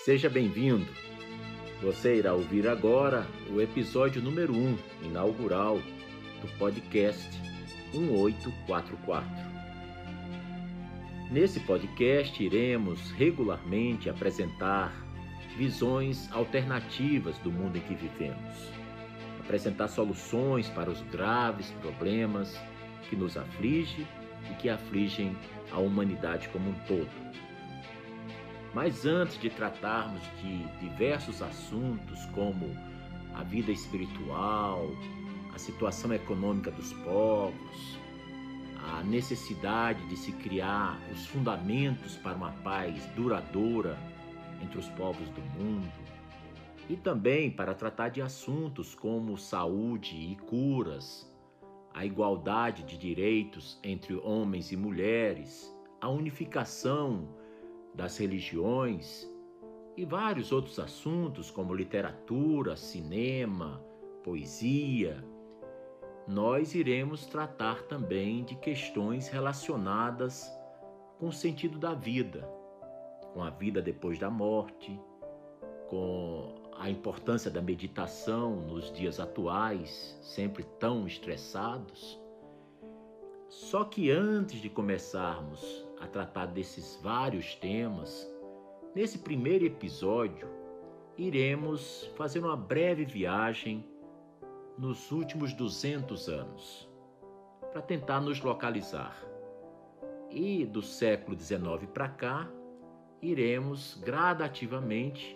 Seja bem-vindo. Você irá ouvir agora o episódio número 1, inaugural, do podcast 1844. Nesse podcast, iremos regularmente apresentar visões alternativas do mundo em que vivemos, apresentar soluções para os graves problemas que nos afligem e que afligem a humanidade como um todo. Mas antes de tratarmos de diversos assuntos como a vida espiritual, a situação econômica dos povos, a necessidade de se criar os fundamentos para uma paz duradoura entre os povos do mundo, e também para tratar de assuntos como saúde e curas, a igualdade de direitos entre homens e mulheres, a unificação das religiões e vários outros assuntos como literatura, cinema, poesia, nós iremos tratar também de questões relacionadas com o sentido da vida, com a vida depois da morte, com a importância da meditação nos dias atuais, sempre tão estressados. Só que antes de começarmos a tratar desses vários temas, nesse primeiro episódio, iremos fazer uma breve viagem nos últimos 200 anos, para tentar nos localizar. E do século XIX para cá, iremos gradativamente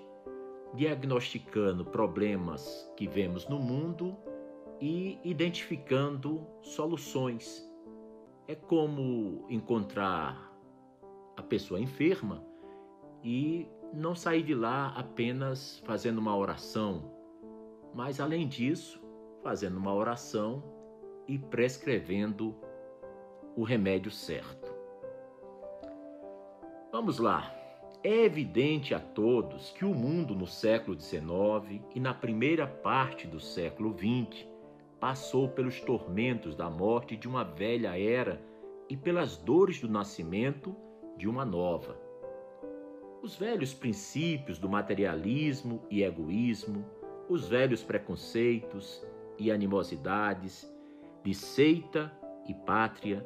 diagnosticando problemas que vemos no mundo e identificando soluções. É como encontrar a pessoa enferma e não sair de lá apenas fazendo uma oração, mas além disso, fazendo uma oração e prescrevendo o remédio certo. Vamos lá. É evidente a todos que o mundo no século XIX e na primeira parte do século XX passou pelos tormentos da morte de uma velha era e pelas dores do nascimento de uma nova. Os velhos princípios do materialismo e egoísmo, os velhos preconceitos e animosidades de seita e pátria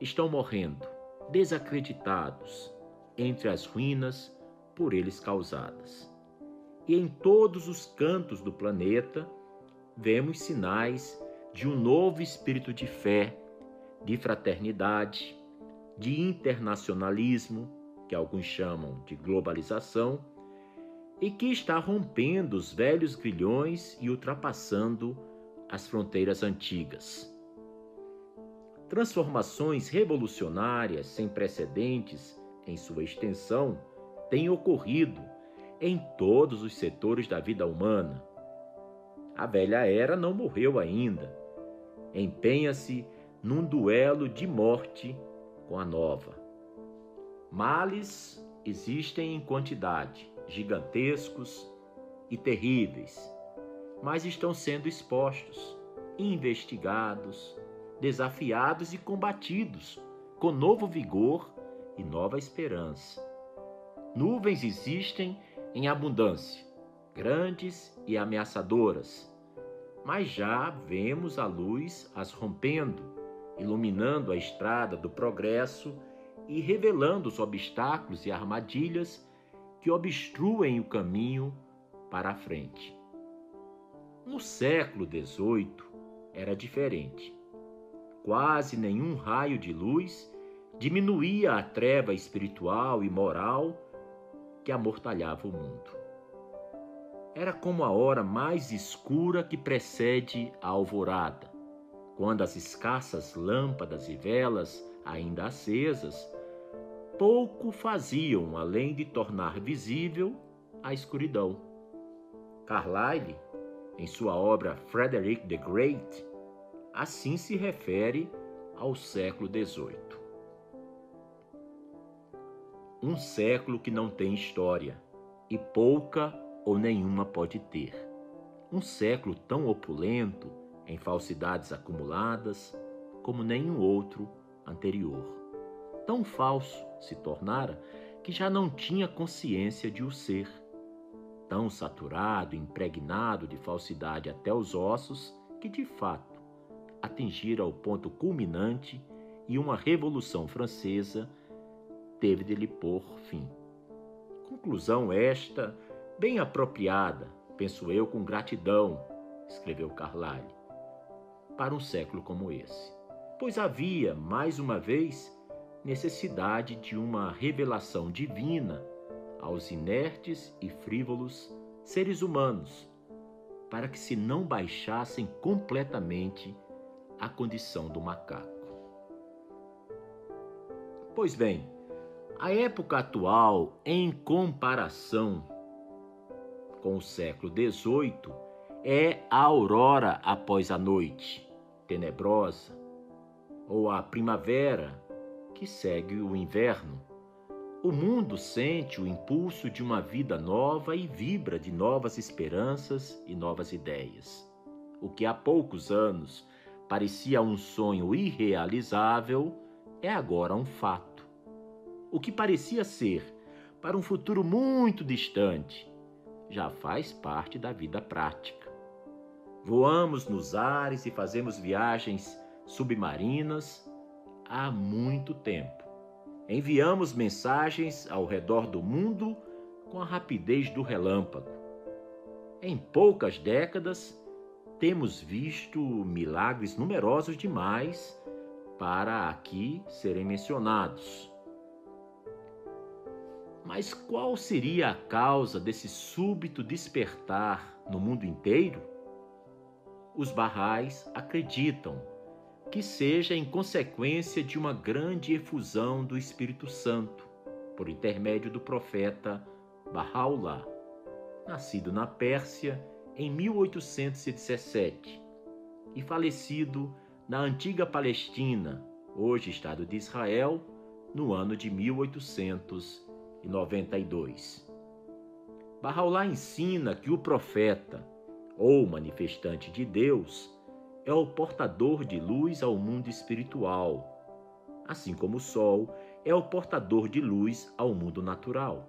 estão morrendo, desacreditados, entre as ruínas por eles causadas. E em todos os cantos do planeta, vemos sinais de um novo espírito de fé, de fraternidade, de internacionalismo, que alguns chamam de globalização, e que está rompendo os velhos grilhões e ultrapassando as fronteiras antigas. Transformações revolucionárias sem precedentes em sua extensão têm ocorrido em todos os setores da vida humana. A velha era não morreu ainda. Empenha-se num duelo de morte com a nova. Males existem em quantidade, gigantescos e terríveis, mas estão sendo expostos, investigados, desafiados e combatidos com novo vigor e nova esperança. Nuvens existem em abundância, grandes e ameaçadoras, mas já vemos a luz as rompendo, iluminando a estrada do progresso e revelando os obstáculos e armadilhas que obstruem o caminho para a frente. No século XVIII era diferente. Quase nenhum raio de luz diminuía a treva espiritual e moral que amortalhava o mundo. Era como a hora mais escura que precede a alvorada, quando as escassas lâmpadas e velas, ainda acesas, pouco faziam além de tornar visível a escuridão. Carlyle, em sua obra Frederick the Great, assim se refere ao século XVIII. Um século que não tem história, e pouca ou nenhuma pode ter. Um século tão opulento em falsidades acumuladas como nenhum outro anterior. Tão falso se tornara que já não tinha consciência de o ser. tão saturado, impregnado de falsidade até os ossos, que de fato atingira o ponto culminante e uma Revolução Francesa teve de lhe pôr fim. Conclusão esta, bem apropriada, penso eu com gratidão, escreveu Carlyle, para um século como esse, pois havia, mais uma vez, necessidade de uma revelação divina aos inertes e frívolos seres humanos, para que se não baixassem completamente à condição do macaco. Pois bem, a época atual, em comparação com o século XVIII, é a aurora após a noite tenebrosa, ou a primavera que segue o inverno. O mundo sente o impulso de uma vida nova e vibra de novas esperanças e novas ideias. O que há poucos anos parecia um sonho irrealizável é agora um fato. O que parecia ser para um futuro muito distante já faz parte da vida prática. Voamos nos ares e fazemos viagens submarinas há muito tempo. Enviamos mensagens ao redor do mundo com a rapidez do relâmpago. Em poucas décadas, temos visto milagres numerosos demais para aqui serem mencionados. Mas qual seria a causa desse súbito despertar no mundo inteiro? Os Baha'is acreditam que seja em consequência de uma grande efusão do Espírito Santo, por intermédio do profeta Baha'u'llah, nascido na Pérsia em 1817 e falecido na antiga Palestina, hoje Estado de Israel, no ano de 1892. Baha'u'llah ensina que o profeta, ou manifestante de Deus, é o portador de luz ao mundo espiritual, assim como o sol é o portador de luz ao mundo natural.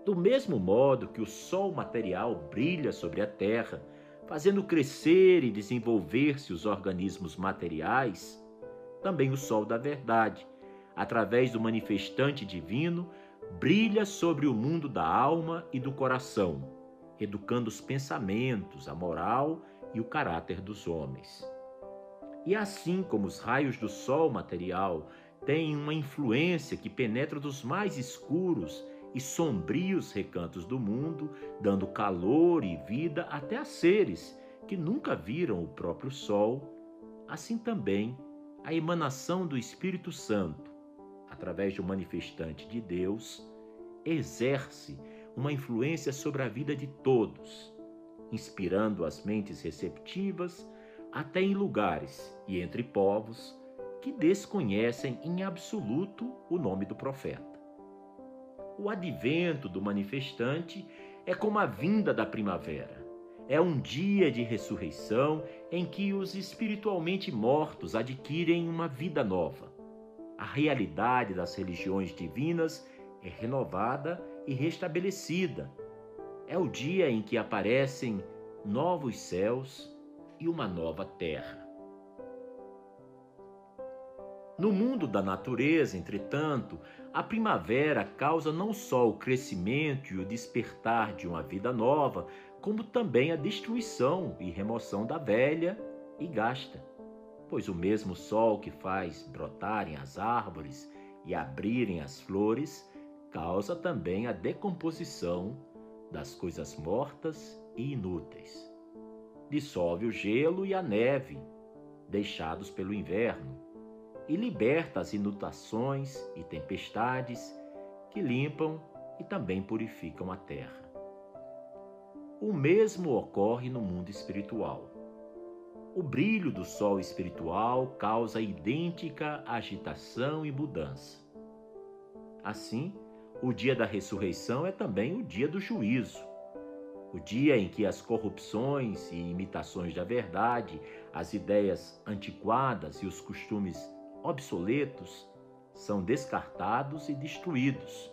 Do mesmo modo que o sol material brilha sobre a terra, fazendo crescer e desenvolver-se os organismos materiais, também o sol da verdade, através do manifestante divino, brilha sobre o mundo da alma e do coração, educando os pensamentos, a moral e o caráter dos homens. E assim como os raios do sol material têm uma influência que penetra dos mais escuros e sombrios recantos do mundo, dando calor e vida até a seres que nunca viram o próprio sol, assim também a emanação do Espírito Santo, através do manifestante de Deus, exerce uma influência sobre a vida de todos, inspirando as mentes receptivas até em lugares e entre povos que desconhecem em absoluto o nome do profeta. O advento do manifestante é como a vinda da primavera. É um dia de ressurreição em que os espiritualmente mortos adquirem uma vida nova. A realidade das religiões divinas é renovada e restabelecida. É o dia em que aparecem novos céus e uma nova terra. No mundo da natureza, entretanto, a primavera causa não só o crescimento e o despertar de uma vida nova, como também a destruição e remoção da velha e gasta. Pois o mesmo sol que faz brotarem as árvores e abrirem as flores, causa também a decomposição das coisas mortas e inúteis. Dissolve o gelo e a neve, deixados pelo inverno, e liberta as inundações e tempestades que limpam e também purificam a terra. O mesmo ocorre no mundo espiritual. O brilho do sol espiritual causa idêntica agitação e mudança. Assim, o dia da ressurreição é também o dia do juízo, o dia em que as corrupções e imitações da verdade, as ideias antiquadas e os costumes obsoletos são descartados e destruídos.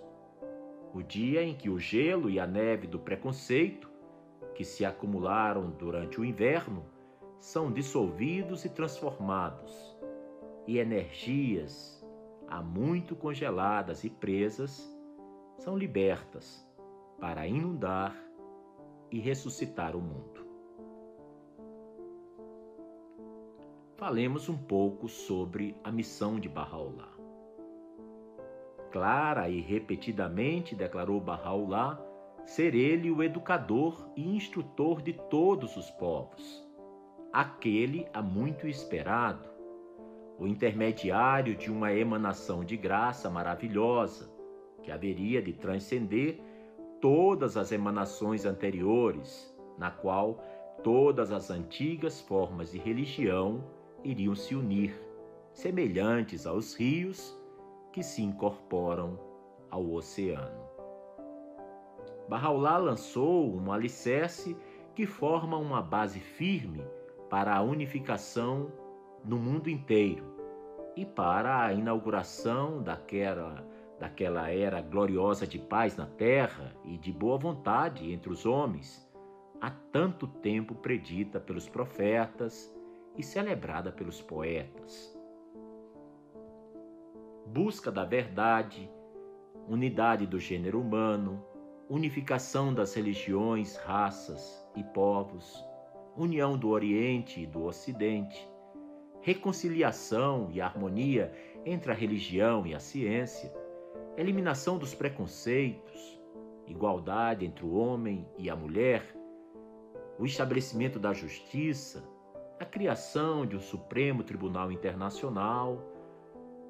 o dia em que o gelo e a neve do preconceito, que se acumularam durante o inverno, são dissolvidos e transformados, e energias há muito congeladas e presas são libertas para inundar e ressuscitar o mundo. Falemos um pouco sobre a missão de Bahá'u'lláh. Clara e repetidamente declarou Bahá'u'lláh ser ele o educador e instrutor de todos os povos, aquele há muito esperado, o intermediário de uma emanação de graça maravilhosa, que haveria de transcender todas as emanações anteriores, na qual todas as antigas formas de religião iriam se unir, semelhantes aos rios que se incorporam ao oceano. Bahá'u'lláh lançou um alicerce que forma uma base firme para a unificação no mundo inteiro e para a inauguração daquela era gloriosa de paz na terra e de boa vontade entre os homens, há tanto tempo predita pelos profetas e celebrada pelos poetas. Busca da verdade, unidade do gênero humano, unificação das religiões, raças e povos, união do Oriente e do Ocidente, reconciliação e harmonia entre a religião e a ciência, eliminação dos preconceitos, igualdade entre o homem e a mulher, o estabelecimento da justiça, a criação de um Supremo Tribunal Internacional.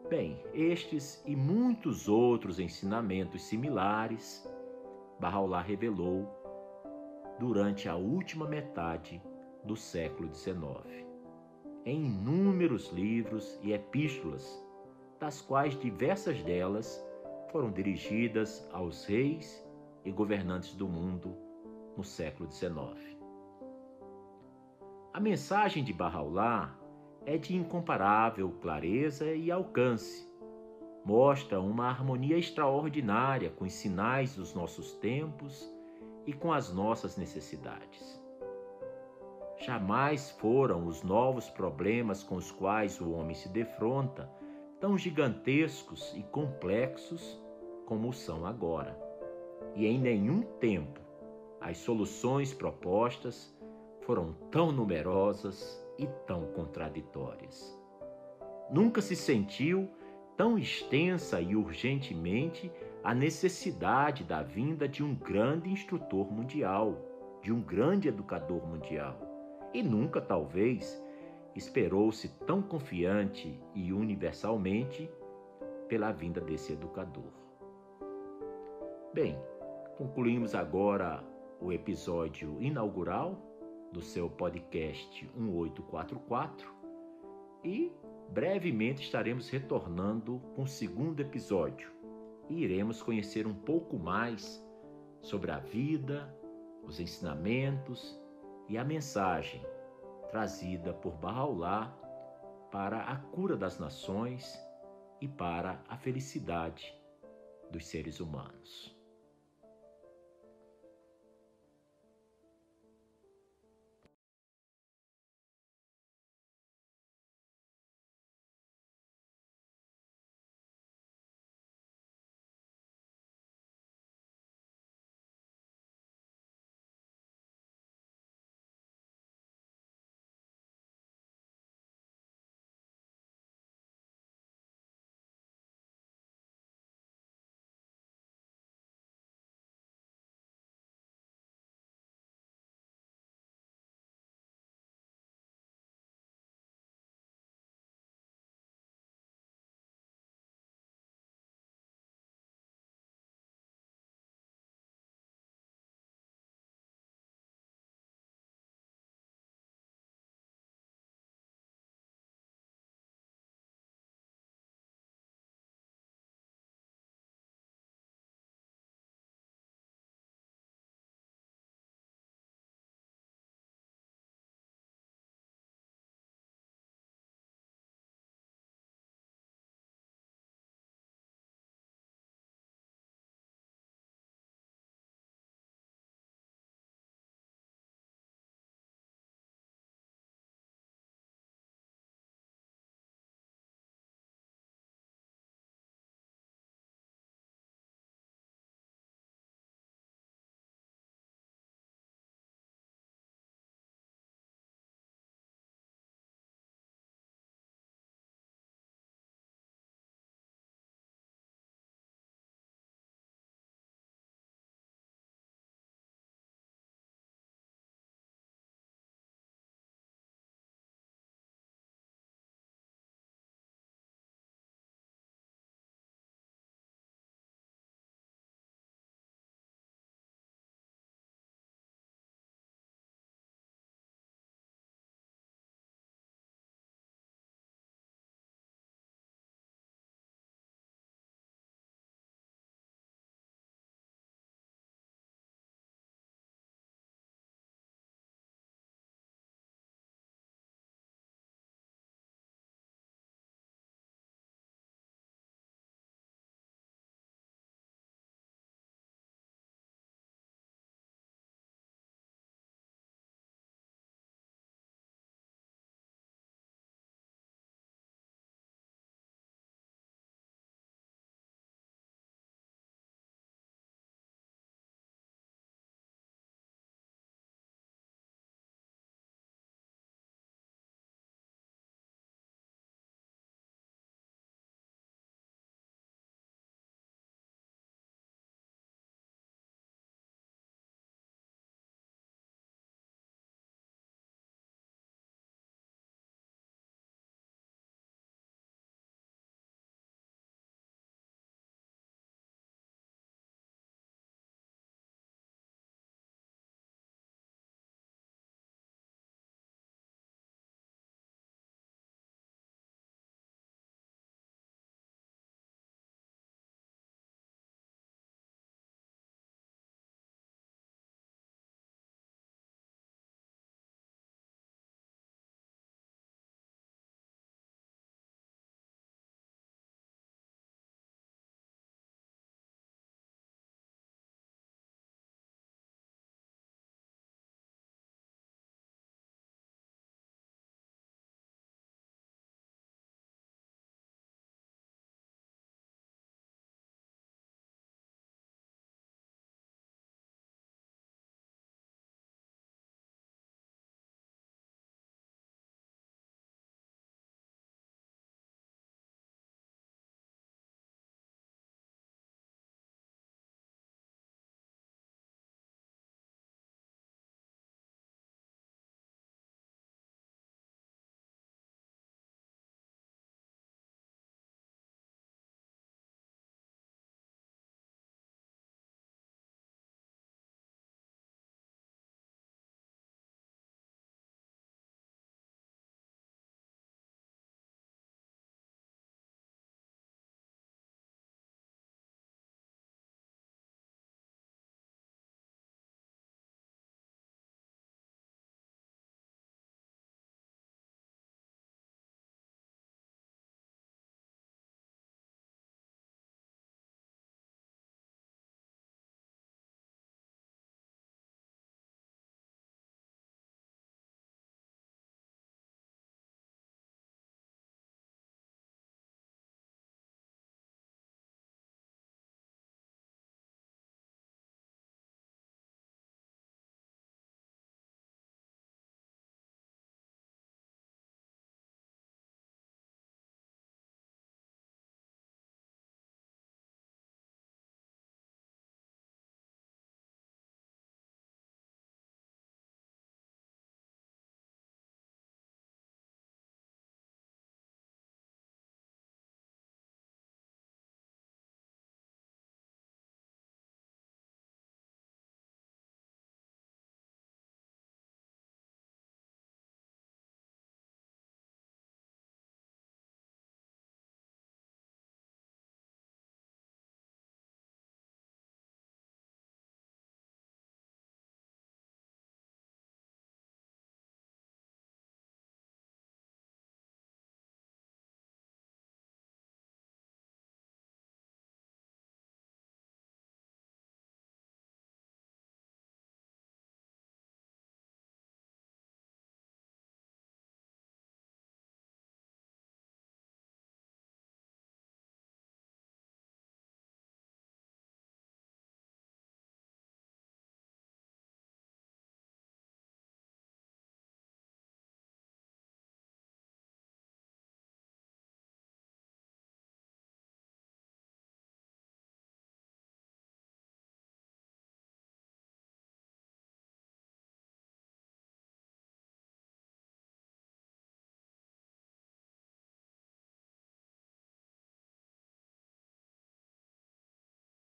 Bem, estes e muitos outros ensinamentos similares, Bahá'u'lláh revelou durante a última metade do século XIX, em inúmeros livros e epístolas, das quais diversas delas foram dirigidas aos reis e governantes do mundo no século XIX. A mensagem de Bahá'u'lláh é de incomparável clareza e alcance. Mostra uma harmonia extraordinária com os sinais dos nossos tempos e com as nossas necessidades. Jamais foram os novos problemas com os quais o homem se defronta tão gigantescos e complexos como são agora. E em nenhum tempo as soluções propostas foram tão numerosas e tão contraditórias. Nunca se sentiu tão extensa e urgentemente a necessidade da vinda de um grande instrutor mundial, de um grande educador mundial. E nunca, talvez, esperou-se tão confiante e universalmente pela vinda desse educador. Bem, concluímos agora o episódio inaugural do seu podcast 1844 e brevemente estaremos retornando com o segundo episódio e iremos conhecer um pouco mais sobre a vida, os ensinamentos e a mensagem trazida por Bahá'u'lláh para a cura das nações e para a felicidade dos seres humanos.